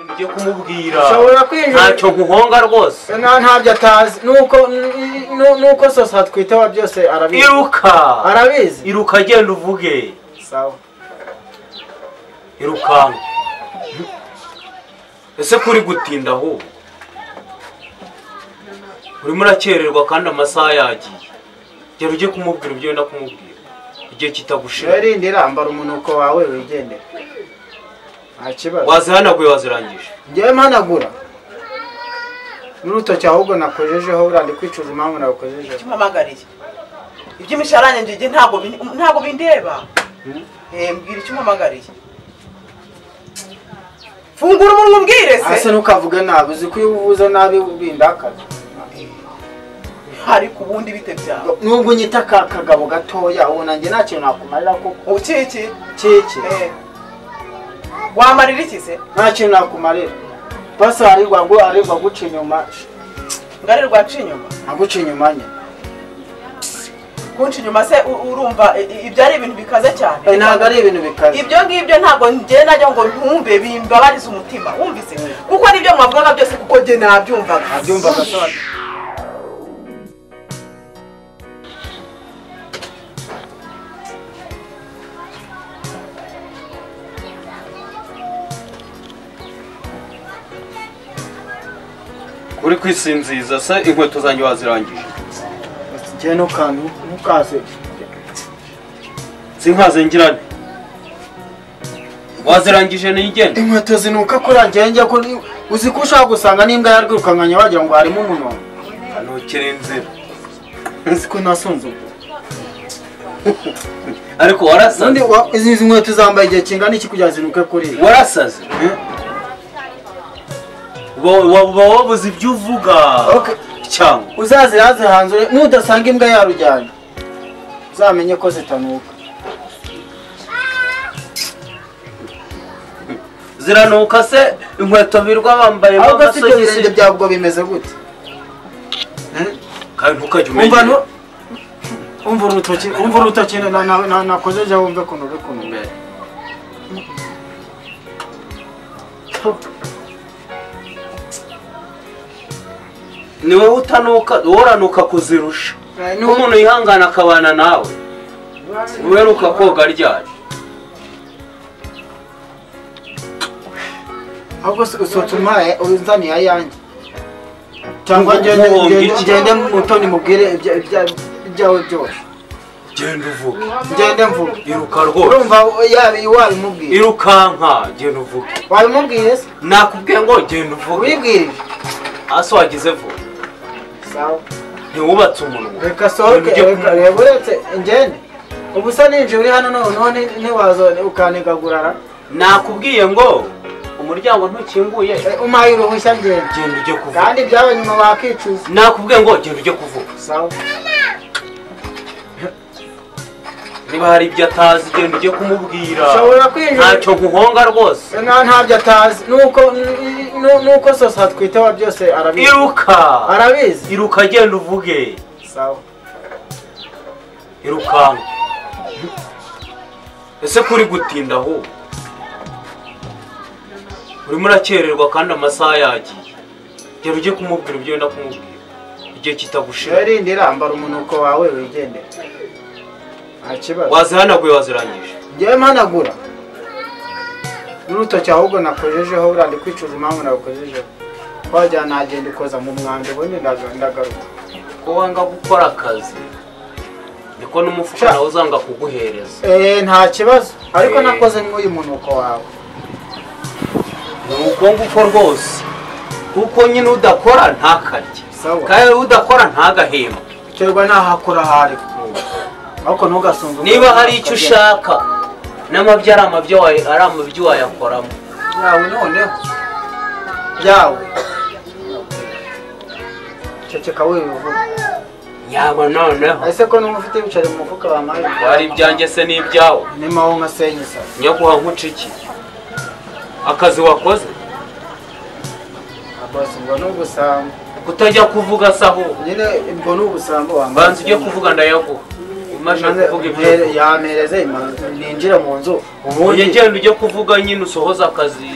Ngiye kumubwira shobora kwinjira ntacyo nkuhonga rwose ntabyo atazi nuko sosa twiteho byose arabizi iruka genda uvuge sawa irukanka ese kuri gutinda aho urimo urakererwa kandi amasaha yagiye gera ujye kumubwira ibyo wenda kumubwira igihe kitagushira rindira ambara umunuko wawe wigendera nta kibazo wazihanaguye wazirangije ngewe mpanagura n'urutoki ahubwo nakojejeho urandi kwicuza impamvu nakojejeho cyumamagariye iby'imishahara njye ntabwo bindeba mbwira icyumamagariye fungura umunwa umbwire se ase ntukavuge nabi uzi ko iyo uvuze nabi ubindakaza ariko ubundi bite byawe nubwo unyita kagabo gatoya ubu nanjye nta kintu nakumarira kuko ukiki wamarira iki se nta kintu nakumarira basi harirwa guca inyuma ngarirwa aca inyuma aguca inyuma nye kunca inyuma se urumva ibyo ari ibintu bikaze cyane ntabwo ari ibintu bikaze ibyo ngibyo ntabwo njye najya ngo ntumve bimbabarize umutima wumvise kuko nibyo mwavugaga byose kuko njye nabyumvaga uri kwisinziza se inkweto zanjye wazirangije njye ntukaze sinkaze ngirane wazirangije nigende inkweto zinuka kurangira njye ko uzi ko ushaka gusanga n'imbwa yarwirukankanya wagira ngo harimo umuntu ntukire inzira nzi ko nasunze ariko warasaze izi nkweto zambaye igihe kingana iki kugira zinuke kuri warasaze waba wabuze ibyo uvuga cyangwa uzaziraze hanze nudasanga imbwa yarujyanye uzamenye ko zitanuka ziranuka se inkweto birwa bambaye ahubwo si ibyo birenge byabwo bimeze gute kandi ntukajya umenya umva urutoki nakojeje wumve ukuntu uri kunumbera ni wowe utanuka woranuka kuzirusha umuntu yihangana akabana nawe uheruka koga ryari ahubwo usutuma uzaniye ayanjye cyangwa ngende mutoni mubwire ibyawe byose genda uvuge ngende mvuge iruka rwose urumva wabimubwira irukanka genda uvuge wabimubwiye se nakubwiye ngo genda uvuge wibwirije ase wagize vuba sawa ntiwubatse umunwa reka sohoke reba uretse ngende ubu se ninjye uri hano none ntiwaza ukanigagurara nakubwiye ngo umuryango ntukinguye umpaye uruhushya ngende genda ujye kuvuga kandi ibyaba nyuma bakicuza nakubwiye ngo genda ujye kuvuga sawa niba hari ibyo atazi genda ujye kumubwira ushobora kwinjira ntacyo nkuhonga rwose ntabyo atazi nuko sosa twiteho byose arabizi arabizi iruka genda uvuge sawa irukanka ese kuri gutinda aho urimo urakererwa kandi amasaha yagiye gera ujye kumubwira ibyo wenda kumubwira igihe kitagushira rindira ambara umunuko wawe wigendera nta kibazo wazihanaguye wazirangije ngewe mpanagura n'urutoki ahubwo nakojejeho urandi kwicuza impamvu nakojejeho wajya nagenda ukoza mu mwanda ubundi ndagaruka ko wanga gukora akazi niko n'umufuka nawe uzanga kuguhereza nta kibazo ariko nakoze nk'uyu munuko wawe ni uko nguko rwose kuko nyine udakora ntakarye kandi udakora ntagahemba biterwa n'aho akora aho ari ariko ntugasumve niba hari icyo ushaka n'amabyi ari amabyo wayakoramo yawe noneho yawe ceceka wibivuga yaba noneho ese ko n'ubu ufite ibiceri mu mufuka bamaye wari ibyanjye se n'ibyawe nimaho nka senyisa nyaguha nkuca iki akazi wakoze bose ngo n'ubusambo kutajya kuvuga saho nyine ngo n'ubusambo wambaye banza ujye kuvuga ndayaguha umaze kuvuga ibyo yamereze ninjira mu nzu ubundi genda ujye kuvuga nyine usohoza akazi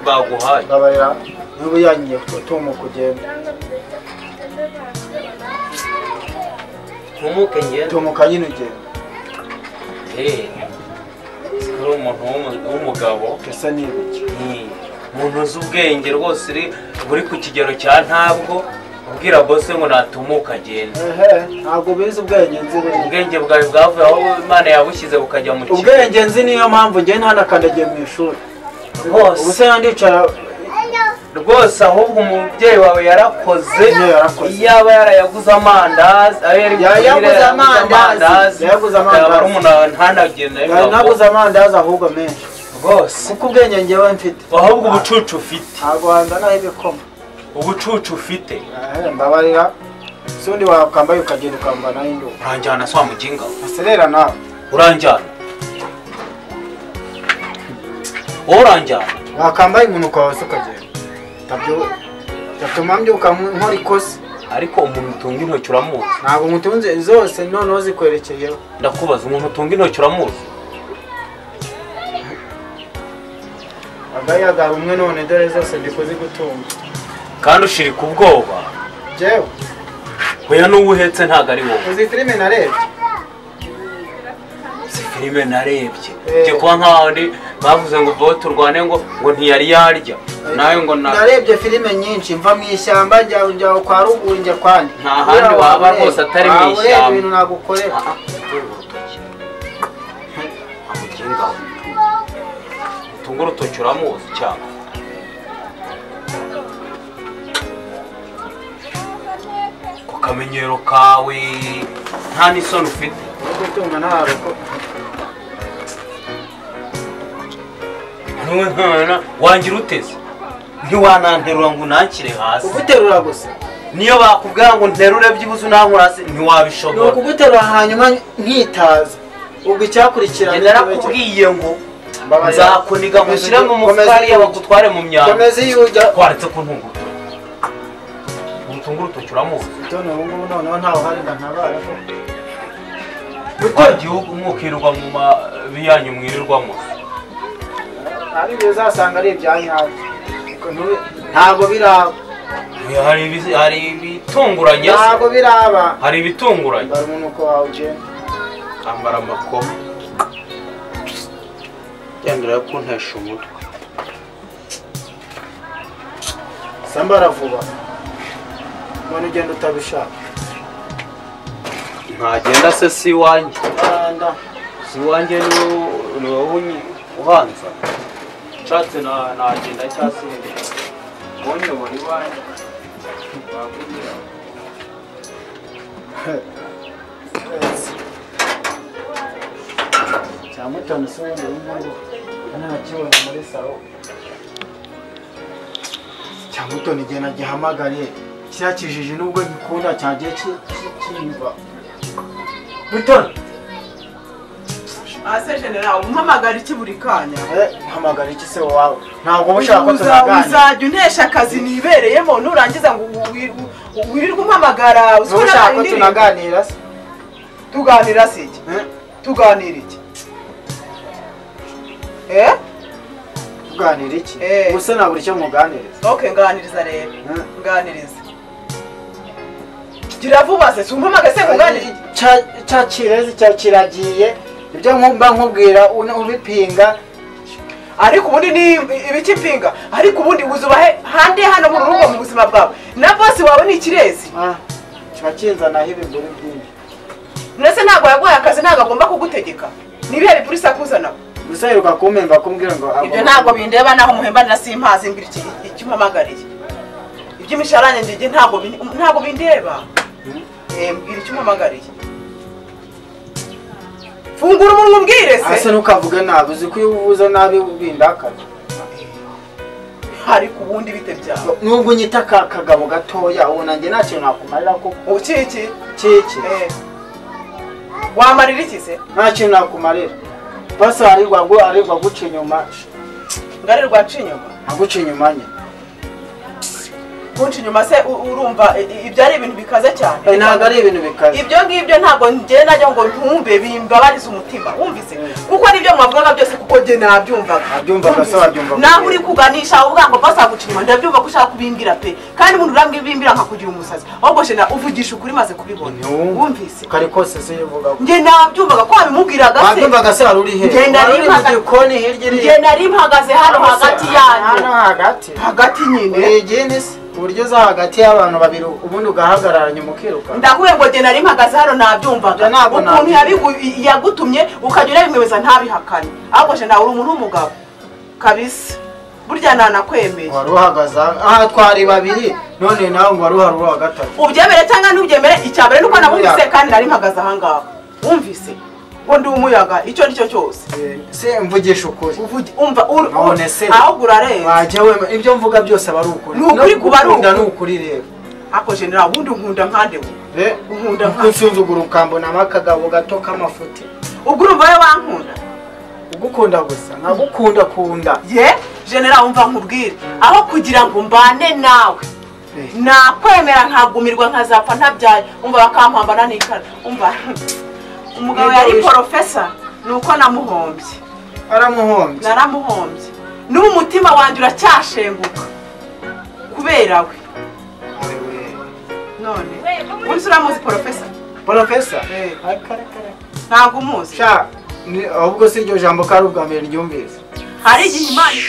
baguhaye babarira niba yanyiye tumuka ugenda ntumuke ngende tumuka nyine ugenda uri umuntu w'umugabo ese ni ibiki umuntu uzi ubwenge rwose uri ku kigero cya ntabwo ubwira bose ngo natumuka agenda ntabwo bizi ubwenge nzi ubwenge bwawe bwavuye aho Imana yabushyize bukajya mu kigo ubwenge nzi niyo mpamvu njye ntanakandagiye mu ishuri rwose ubu se yandicara rwose ahubwo umubyeyi wawe yarakoze iyaba yarayaguze amandazi yaguze amandazi yaba ari umuntu ntanagenda yanaguze amandazi ahubwo menshi rwose kuko ubwenge njyewe mfite ahubwo ubucucu ufite ntabwo wanganaho ibikoma ubucucu ufite mbabarira si undi wakambaye ukagenda ukambanaho induba uranjyana se wa muginga aserera nawe uranjyana wowe uranjyana wakambaye umunuko wawe se ukagenda gatuma mbyuka nkora ikosa ariko umuntu utunga intoki uramuzi ntabwo mutunze zose noneho zikwerekeyeho ndakubaza umuntu utunga intoki uramuzi agayagara umwe none dore zose ndi kuzigutunga kandi ushirika ubwoba jewe oya n'uwo uhetse ntabwo ari wowe uzi filime narebye si filime narebye njye kuba nk'ahandi bavuze ngo vuba turwane ngo ntiyari yarya nawe ngo narebye filime nyinshi mva mu ishyamba njya kwa ruguru njya kwandi nta handi waba rwose atari mu ishyamba ibintu nagukorera utunga urutoki uramuzi cyane ku kamenyero kawe nta n'isoni ufite gutunga ntaruko ntuwe nkana wangira uteze ntiwananterura ngo unakire hasi uguterura gusa niyo bakubwira ngo nterure byibuze unankura hasi ntiwabishobora ni ukuguterura hanyuma nkitaza ubwo icyakurikira narakubwiye ngo nzakuniga mushyire mu mufuka hariya bagutware mu myanda komeza iyo ujya twaretse ko ntungurutoki utunga urutoki uramuzi none ubu ngubu noneho ntawe uhari ntabara wagiye umukirwa mu mabiyanyu mwirirwamo hari ibyo uzasanga ari ibya nyabyo ntabwo biraba hari ibitunguranye ntabwo biraba hari ibitunguranye bari umunuko wawe ugenda ambara amakoma gendera kuntesha umutwe sambara vuba none ugenda utabishaka ntagenda se si iwanjye si iwanjye ni wowe ubanza nshatse nagenda cyangwa se ubonye ubona iwanjye bakubwira cya mutoni se wenda w'umuhungu ntakibona muri salo cya mutoni igihe nagihamagariye kiriya kijiji nubwo gikunda cyagiye kinyumva mutoni ase general umuhamagara iki buri kanya mpamagara iki se wawe ntabwo uba ushaka ko tunaganira uzajya untesha akazi nibereyemo nurangiza ngo wirirwe umpamagara uba ushaka ko tunaganira se tuganira se iki tuganira iki tuganira iki gusa nta buri cyo muganiriza ok nganiriza rero nganiriza gira vuba se umpamagara se nganiriza cya kirezi cya kiragiye ibyo mba nkubwira ubipinga ariko ubundi ni ibiki mpinga ariko ubundi uzubahe hande hano mu rugo mu buzima bwawe na bosi wawe ni ikirezi kiba kinzanaho ibiguri byinshi ndetse ntabwo yaguhaye akazi ntabwo agomba kugutegeka nibihe bipurisi akuzana gusa yiruka kumpemba kumbwira ngo ibyo ntabwo bindeba naho muhembanira simpazi mbwira icyo umpamagariye iby'imisharane njye ntabwo bindeba mbwira icyo umpamagariye fungura umunwa umbwire se ase ntukavuge nabi uzi ko iyo uvuze nabi bindakaza ariko ubundi bite byawe nubwo unyita kagabo gatoya ubu nanjye nta kintu nakumarira kuko ukiki kiki wamarira iki se nta kintu nakumarira basi arirwa guca inyuma ngarirwa aca inyuma aguca inyuma nye kunca inyuma se urumva ibyo ari ibintu bikaze cyane ntabwo ari ibintu bikaze ibyo ngibyo ntabwo njye najya ngo ntumbe bimbabarize umutima wumvise kuko nibyo mwavuga wavugaga byose kuko njye nabyumvaga Nabyumvaga se wabyumvaga. naho uri kuganisha uvuga ngo bose aguca inyuma ndabyumva ko ushaka kubimbwira pe kandi umuntu urambwibimbira nkakugira umusazi ahubwo je uvugisha ukuri maze kubibona wumvise kari kose se uvuga njye nabyumvaga ko wabimubwiraga se wabyumvaga se wari uri he njye nari mpagaze hano hagati yanyu hagati nyine igene se uburyo za hagati y'abantu babiri ubundi ugahagararanye mukiruka ndakuye ngo njye nari mpagaze hano nabyumvaga ukuntu yagutumye ukajya urabimwemeza ntabihakane ahubwo je nawe uri umuntu w'umugabo kabisa burya nanakwemeye wari uhagaze aha twari babiri none nawe ngo wari uhari uwa gatatu ubyemere cyangwa ntubyemere icyambere nuko nabumvise kandi nari mpagaze aha ngaha wumvise ngo ndi umuyaga icyo nicyo cyose se mvugisha ukuri umva none se ahubwo urareba wajya wema ibyo mvuga byose aba ari ukuri ni ukuri kuba ari ukuri ni ukuri rero ako general ubundi nkunda nkande we nkunda nkande unsuzugura ukambonamo akagabo gato k'amafuti ubwo urumva we wankunda ugukunda gusa nkagukunda kunda ye general umva nkubwire aho kugira ngo mbane nawe nakwemera nkagumirwa nkazapfa ntabyaye umva bakampambana n'ikara umva umugabo yari professor nuko namuhombye aramuhombye naramuhombye n'ubu umutima wanjye uracyashenguka kubera we none uzi uramuzi professor ntabwo umuzi ahubwo si iryo jambo kari ubwa mbere ryumvise hari igihe imana